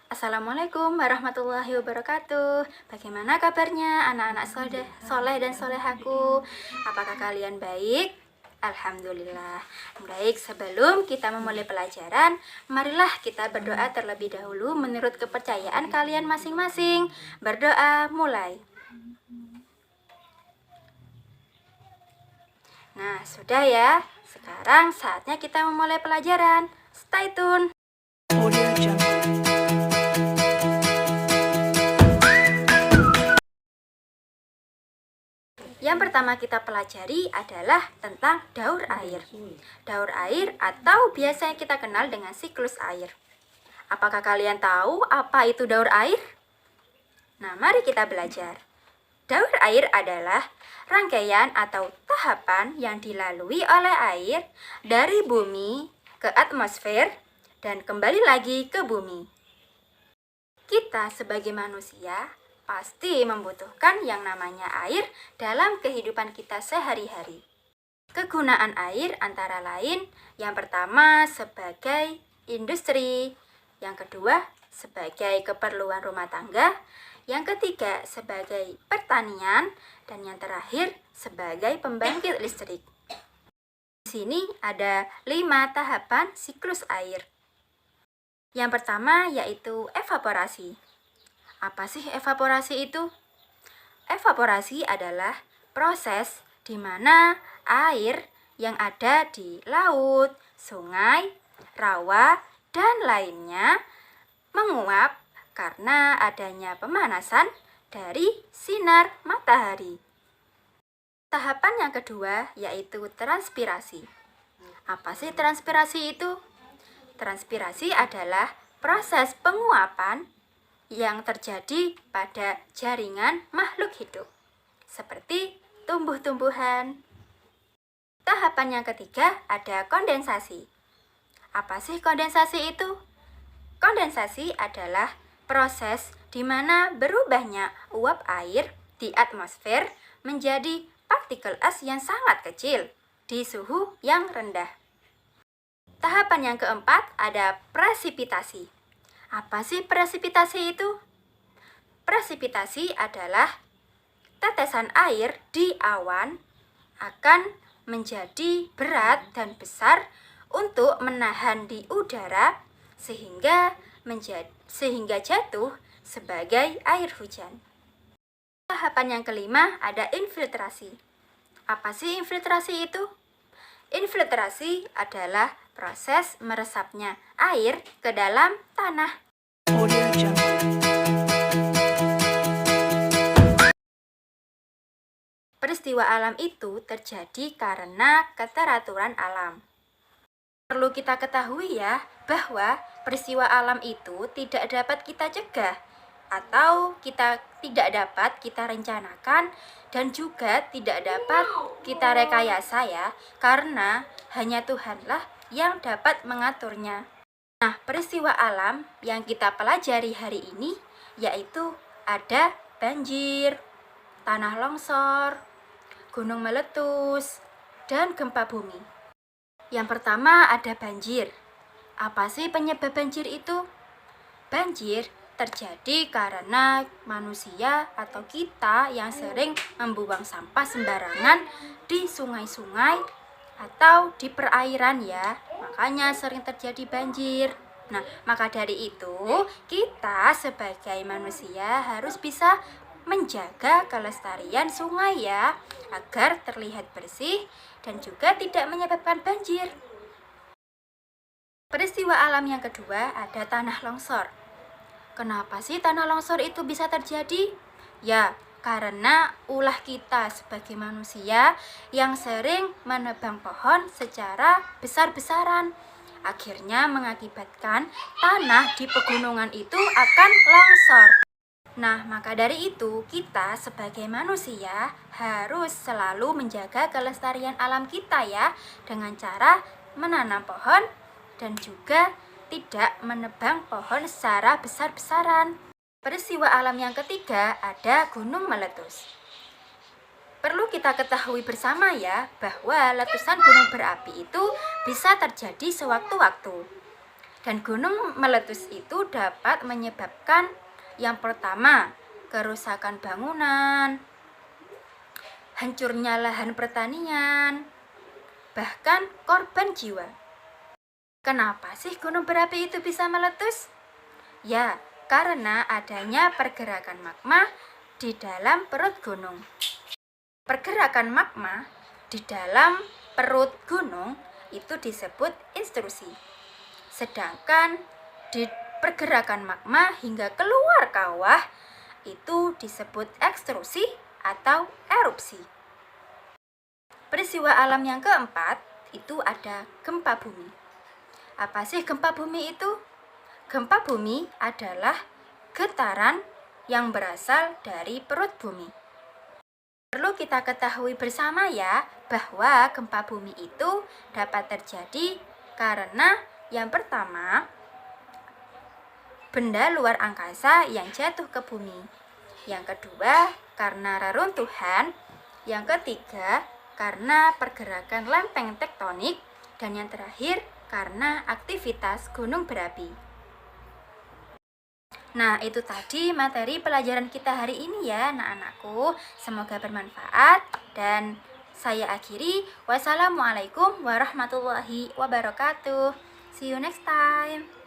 Assalamualaikum warahmatullahi wabarakatuh. Bagaimana kabarnya anak-anak soleh dan solehaku? Apakah kalian baik? Alhamdulillah. Baik, sebelum kita memulai pelajaran, marilah kita berdoa terlebih dahulu menurut kepercayaan kalian masing-masing. Berdoa mulai. Nah, sudah ya. Sekarang saatnya kita memulai pelajaran. Stay tune. Yang pertama kita pelajari adalah tentang daur air. Daur air atau biasanya kita kenal dengan siklus air. Apakah kalian tahu apa itu daur air? Nah, mari kita belajar. Daur air adalah rangkaian atau tahapan yang dilalui oleh air dari bumi ke atmosfer dan kembali lagi ke bumi. Kita sebagai manusia pasti membutuhkan yang namanya air dalam kehidupan kita sehari-hari. Kegunaan air antara lain, yang pertama sebagai industri, yang kedua sebagai keperluan rumah tangga, yang ketiga sebagai pertanian, dan yang terakhir sebagai pembangkit listrik. Di sini ada 5 tahapan siklus air. Yang pertama yaitu evaporasi. Apa sih evaporasi itu? Evaporasi adalah proses di mana air yang ada di laut, sungai, rawa, dan lainnya menguap karena adanya pemanasan dari sinar matahari. Tahapan yang kedua yaitu transpirasi. Apa sih transpirasi itu? Transpirasi adalah proses penguapan yang terjadi pada jaringan makhluk hidup, seperti tumbuh-tumbuhan. Tahapan yang ketiga ada kondensasi. Apa sih kondensasi itu? Kondensasi adalah proses di mana berubahnya uap air di atmosfer menjadi partikel es yang sangat kecil di suhu yang rendah. Tahapan yang keempat ada presipitasi. Apa sih presipitasi itu? Presipitasi adalah tetesan air di awan akan menjadi berat dan besar untuk menahan di udara sehingga jatuh sebagai air hujan. Tahapan yang kelima ada infiltrasi. Apa sih infiltrasi itu? Infiltrasi adalah proses meresapnya air ke dalam tanah. Peristiwa alam itu terjadi karena keteraturan alam. Perlu kita ketahui ya, bahwa peristiwa alam itu tidak dapat kita cegah atau tidak dapat kita rencanakan dan juga tidak dapat kita rekayasa ya, karena hanya Tuhanlah yang dapat mengaturnya. Nah, peristiwa alam yang kita pelajari hari ini yaitu ada banjir, tanah longsor, gunung meletus, dan gempa bumi. Yang pertama ada banjir. Apa sih penyebab banjir itu? Banjir terjadi karena manusia atau kita yang sering membuang sampah sembarangan di sungai-sungai atau di perairan ya. Makanya sering terjadi banjir. Nah, maka dari itu kita sebagai manusia harus bisa menjaga kelestarian sungai ya, agar terlihat bersih dan juga tidak menyebabkan banjir. Peristiwa alam yang kedua ada tanah longsor. Kenapa sih tanah longsor itu bisa terjadi? Ya, karena ulah kita sebagai manusia yang sering menebang pohon secara besar-besaran. Akhirnya mengakibatkan tanah di pegunungan itu akan longsor. Nah, maka dari itu kita sebagai manusia harus selalu menjaga kelestarian alam kita ya, dengan cara menanam pohon dan juga tidak menebang pohon secara besar-besaran. Peristiwa alam yang ketiga ada gunung meletus. Perlu kita ketahui bersama ya, bahwa letusan gunung berapi itu bisa terjadi sewaktu-waktu. Dan gunung meletus itu dapat menyebabkan yang pertama, kerusakan bangunan, hancurnya lahan pertanian, bahkan korban jiwa. Kenapa sih gunung berapi itu bisa meletus? Ya, karena adanya pergerakan magma di dalam perut gunung. Pergerakan magma di dalam perut gunung itu disebut intrusi. Sedangkan di pergerakan magma hingga keluar kawah itu disebut ekstrusi atau erupsi. Peristiwa alam yang keempat itu ada gempa bumi. Apa sih gempa bumi itu? Gempa bumi adalah getaran yang berasal dari perut bumi. Perlu kita ketahui bersama ya, bahwa gempa bumi itu dapat terjadi karena yang pertama, benda luar angkasa yang jatuh ke bumi. Yang kedua, karena reruntuhan. Yang ketiga, karena pergerakan lempeng tektonik. Dan yang terakhir, karena aktivitas gunung berapi. Nah, itu tadi materi pelajaran kita hari ini ya, anak-anakku. Semoga bermanfaat dan saya akhiri. Wassalamualaikum warahmatullahi wabarakatuh. See you next time.